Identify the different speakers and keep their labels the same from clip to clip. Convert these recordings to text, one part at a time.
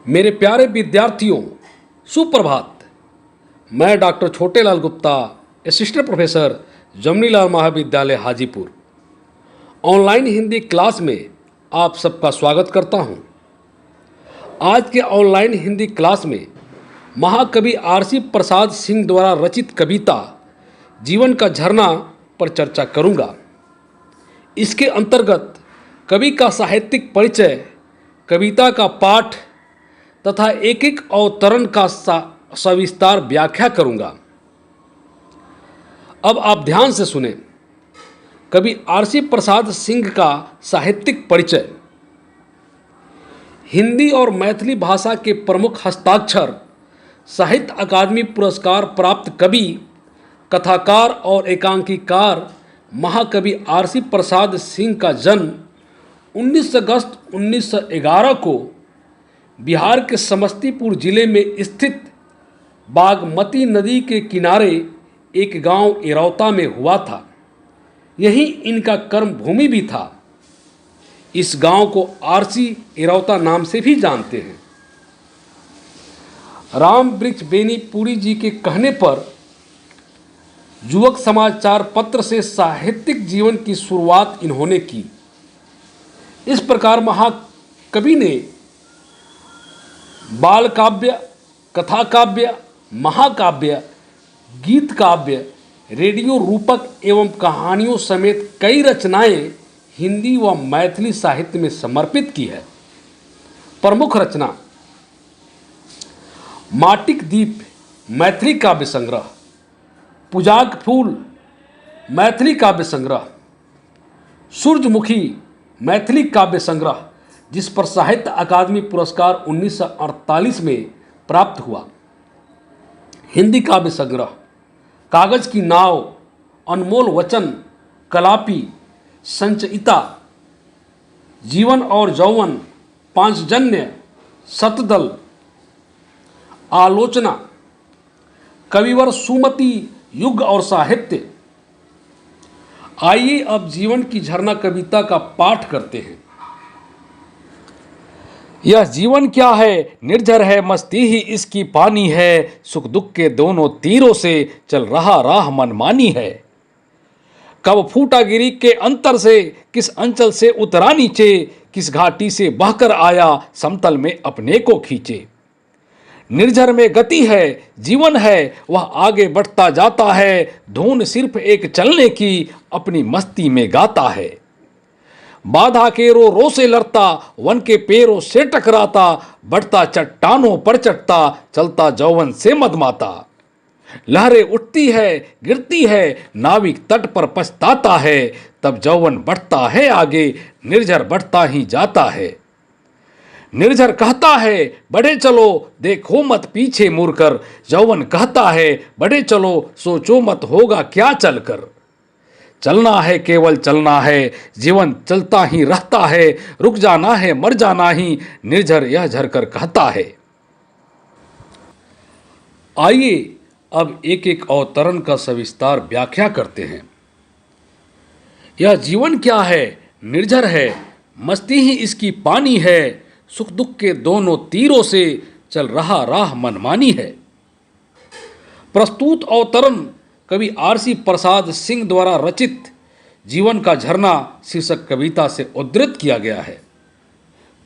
Speaker 1: मेरे प्यारे विद्यार्थियों, सुप्रभात। मैं doctor Chhotelal Gupta, assistant professor, Jamnilal महाविद्यालय हाजीपुर, ऑनलाइन हिंदी क्लास में आप सबका स्वागत करता हूं। आज के ऑनलाइन हिंदी क्लास में महाकवि आरसी प्रसाद सिंह द्वारा रचित कविता जीवन का झरना पर चर्चा करूंगा। इसके अंतर्गत कवि का साहित्यिक परिचय, कविता का पाठ तथा एक एक अवतरण का सविस्तार व्याख्या करूंगा। अब आप ध्यान से सुने। कवि आरसी प्रसाद सिंह का साहित्यिक परिचय। हिंदी और मैथिली भाषा के प्रमुख हस्ताक्षर, साहित्य अकादमी पुरस्कार प्राप्त कवि, कथाकार और एकांकीकार महाकवि आरसी प्रसाद सिंह का जन्म 19 अगस्त 1911 को बिहार के समस्तीपुर जिले में स्थित बागमती नदी के किनारे एक गांव इरौता में हुआ था। यही इनका कर्म भूमि भी था। इस गांव को आरसी इरौता नाम से भी जानते हैं। राम वृक्ष बेनीपुरी जी के कहने पर युवक समाचार पत्र से साहित्यिक जीवन की शुरुआत इन्होंने की। इस प्रकार महाकवि ने बाल काव्य, कथा काव्य, महाकाव्य, गीत काव्य, रेडियो रूपक एवं कहानियों समेत कई रचनाएं हिंदी व मैथिली साहित्य में समर्पित की है। प्रमुख रचना: माटिक दीप मैथिली काव्य संग्रह, पुजाक फूल मैथिली काव्य संग्रह, सूरजमुखी मैथिली काव्य संग्रह, जिस पर साहित्य अकादमी पुरस्कार 1948 में प्राप्त हुआ। हिंदी काव्य संग्रह: कागज की नाव, अनमोल वचन, कलापी, संचयिता, जीवन और यौवन, पांचजन्य, शतदल, आलोचना, कविवर सुमति, युग और साहित्य। आइए अब जीवन की झरना कविता का पाठ करते हैं।
Speaker 2: यह जीवन क्या है, निर्झर है, मस्ती ही इसकी पानी है, सुख दुख के दोनों तीरों से चल रहा राह मनमानी है। कब फूटा गिरी के अंतर से, किस अंचल से उतरा नीचे, किस घाटी से बहकर आया समतल में अपने को खींचे। निर्झर में गति है, जीवन है, वह आगे बढ़ता जाता है, धुन सिर्फ एक चलने की अपनी मस्ती में गाता है। बाधा के रो से लड़ता, वन के पेड़ों से टकराता, बढ़ता चट्टानों पर चढ़ता, चलता जौवन से मदमाता। लहरें उठती है, गिरती है, नाविक तट पर पछताता है, तब जौवन बढ़ता है आगे, निर्झर बढ़ता ही जाता है। निर्झर कहता है बढ़े चलो, देखो मत पीछे मुड़कर, जौवन कहता है बढ़े चलो, सोचो मत होगा क्या चलकर। चलना है, केवल चलना है, जीवन चलता ही रहता है, रुक जाना है, मर जाना ही, निर्झर यह झरकर कहता है।
Speaker 1: आइए अब एक एक अवतरण का सविस्तार व्याख्या करते हैं। यह जीवन क्या है, निर्झर है, मस्ती ही इसकी पानी है, सुख दुख के दोनों तीरों से चल रहा राह मनमानी है। प्रस्तुत अवतरण कवि आरसी प्रसाद सिंह द्वारा रचित जीवन का झरना शीर्षक कविता से उद्धृत किया गया है।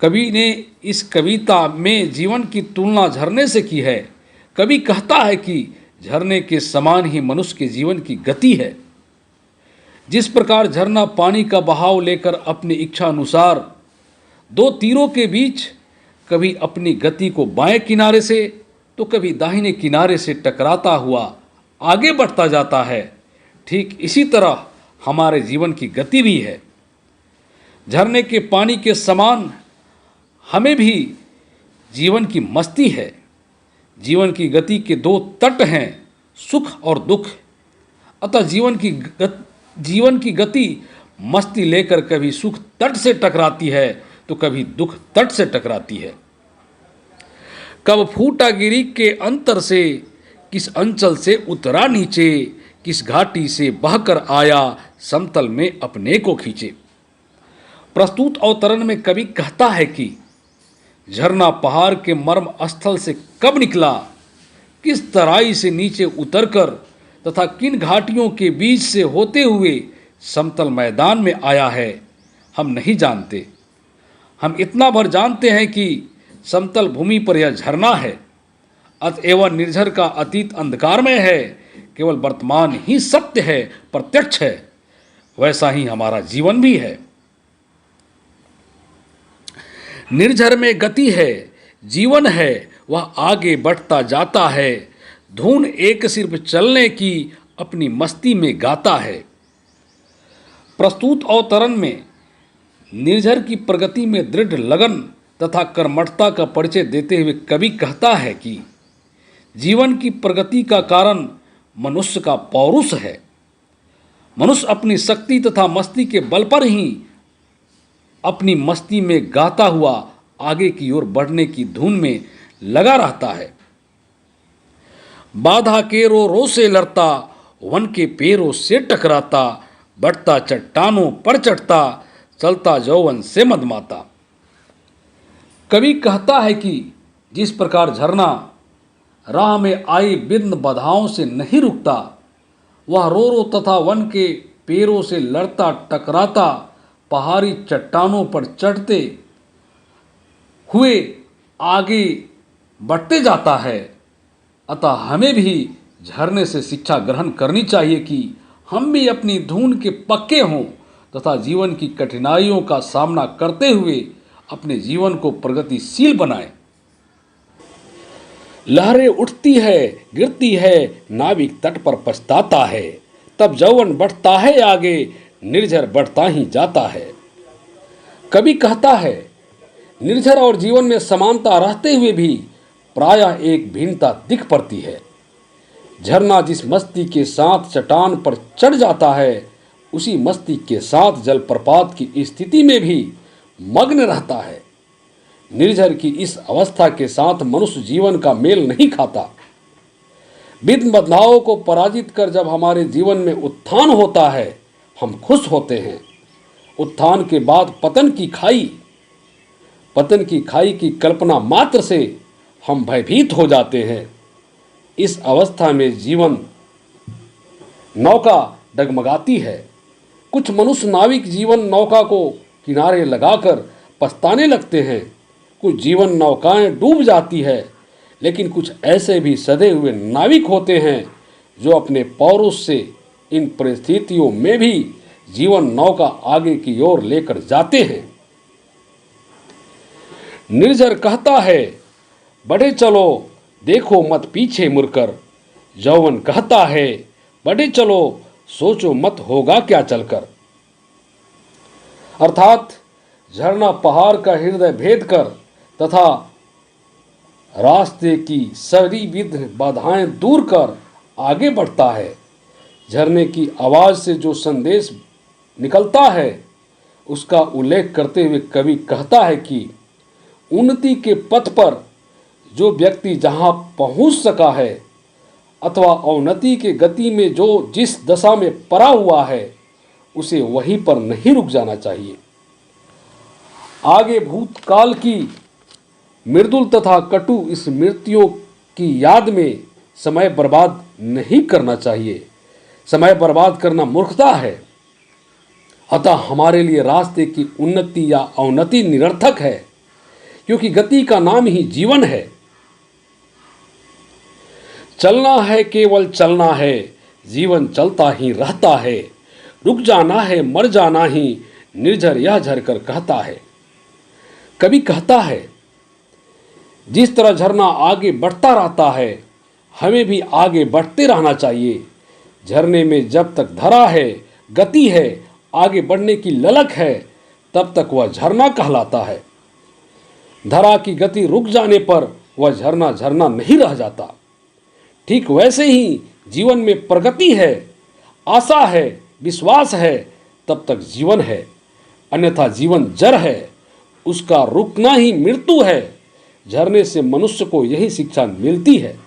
Speaker 1: कवि ने इस कविता में जीवन की तुलना झरने से की है। कवि कहता है कि झरने के समान ही मनुष्य के जीवन की गति है। जिस प्रकार झरना पानी का बहाव लेकर अपनी इच्छा अनुसार दो तीरों के बीच कभी अपनी गति को बाएं किनारे से तो कभी दाहिने किनारे से टकराता हुआ आगे बढ़ता जाता है, ठीक इसी तरह हमारे जीवन की गति भी है। झरने के पानी के समान हमें भी जीवन की मस्ती है। जीवन की गति के दो तट हैं, सुख और दुख। अतः जीवन की गति मस्ती लेकर कभी सुख तट से टकराती है तो कभी दुख तट से टकराती है। कब फूटा गिरी के अंतर से, किस अंचल से उतरा नीचे, किस घाटी से बहकर आया समतल में अपने को खींचे। प्रस्तुत अवतरण में कवि कहता है कि झरना पहाड़ के मर्म स्थल से कब निकला, किस तराई से नीचे उतरकर तथा किन घाटियों के बीच से होते हुए समतल मैदान में आया है, हम नहीं जानते। हम इतना भर जानते हैं कि समतल भूमि पर यह झरना है, अतएव निर्झर का अतीत अंधकारमय है, केवल वर्तमान ही सत्य है, प्रत्यक्ष है। वैसा ही हमारा जीवन भी है। निर्झर में गति है, जीवन है, वह आगे बढ़ता जाता है। धुन एक सिर्फ चलने की अपनी मस्ती में गाता है। प्रस्तुत अवतरण में निर्झर की प्रगति में दृढ़ लगन तथा कर्मठता का परिचय देते हुए कवि कहता है कि जीवन की प्रगति का कारण मनुष्य का पौरुष है। मनुष्य अपनी शक्ति तथा मस्ती के बल पर ही अपनी मस्ती में गाता हुआ आगे की ओर बढ़ने की धुन में लगा रहता है। बाधा के रो से लड़ता, वन के पेड़ों से टकराता, बढ़ता चट्टानों पर चढ़ता, चलता यौवन से मदमाता। कवि कहता है कि जिस प्रकार झरना राह में आई विघ्न बाधाओं से नहीं रुकता, वह रो तथा वन के पेड़ों से लड़ता टकराता, पहाड़ी चट्टानों पर चढ़ते हुए आगे बढ़ते जाता है। अतः हमें भी झरने से शिक्षा ग्रहण करनी चाहिए कि हम भी अपनी धुन के पक्के हों तथा जीवन की कठिनाइयों का सामना करते हुए अपने जीवन को प्रगतिशील बनाएं। लहरें उठती है, गिरती है, नाविक तट पर पछताता है, तब यौवन बढ़ता है आगे, निर्झर बढ़ता ही जाता है। कवि कहता है, निर्झर और जीवन में समानता रहते हुए भी प्रायः एक भिन्नता दिख पड़ती है। झरना जिस मस्ती के साथ चट्टान पर चढ़ जाता है, उसी मस्ती के साथ जलप्रपात की स्थिति में भी मग्न रहता है। निर्झर की इस अवस्था के साथ मनुष्य जीवन का मेल नहीं खाता। विघ्न बाधाओं को पराजित कर जब हमारे जीवन में उत्थान होता है, हम खुश होते हैं। उत्थान के बाद पतन की खाई की कल्पना मात्र से हम भयभीत हो जाते हैं। इस अवस्था में जीवन नौका डगमगाती है। कुछ मनुष्य नाविक जीवन नौका को किनारे लगाकर पछताने लगते हैं। कुछ जीवन नौकाएं डूब जाती है, लेकिन कुछ ऐसे भी सधे हुए नाविक होते हैं जो अपने पौरुष से इन परिस्थितियों में भी जीवन नौका आगे की ओर लेकर जाते हैं। निर्झर कहता है, बढ़े चलो, देखो मत पीछे मुड़कर। यौवन कहता है, बढ़े चलो, सोचो मत होगा क्या चलकर। अर्थात झरना पहाड़ का हृदय भेद कर तथा रास्ते की सारी विघ्न बाधाएं दूर कर आगे बढ़ता है। झरने की आवाज से जो संदेश निकलता है, उसका उल्लेख करते हुए कवि कहता है कि उन्नति के पथ पर जो व्यक्ति जहां पहुंच सका है अथवा अवनति के गति में जो जिस दशा में पड़ा हुआ है, उसे वहीं पर नहीं रुक जाना चाहिए। आगे भूतकाल की मृदुल तथा कटु स्मृतियों की याद में समय बर्बाद नहीं करना चाहिए। समय बर्बाद करना मूर्खता है। अतः हमारे लिए रास्ते की उन्नति या अवनति निरर्थक है, क्योंकि गति का नाम ही जीवन है। चलना है, केवल चलना है, जीवन चलता ही रहता है। रुक जाना है, मर जाना ही, निर्झर यह झरकर कहता है। कवि कहता है, जिस तरह झरना आगे बढ़ता रहता है, हमें भी आगे बढ़ते रहना चाहिए। झरने में जब तक धरा है, गति है, आगे बढ़ने की ललक है, तब तक वह झरना कहलाता है। धरा की गति रुक जाने पर वह झरना झरना नहीं रह जाता। ठीक वैसे ही जीवन में प्रगति है, आशा है, विश्वास है, तब तक जीवन है। अन्यथा जीवन जड़ है, उसका रुकना ही मृत्यु है। झरने से मनुष्य को यही शिक्षा मिलती है।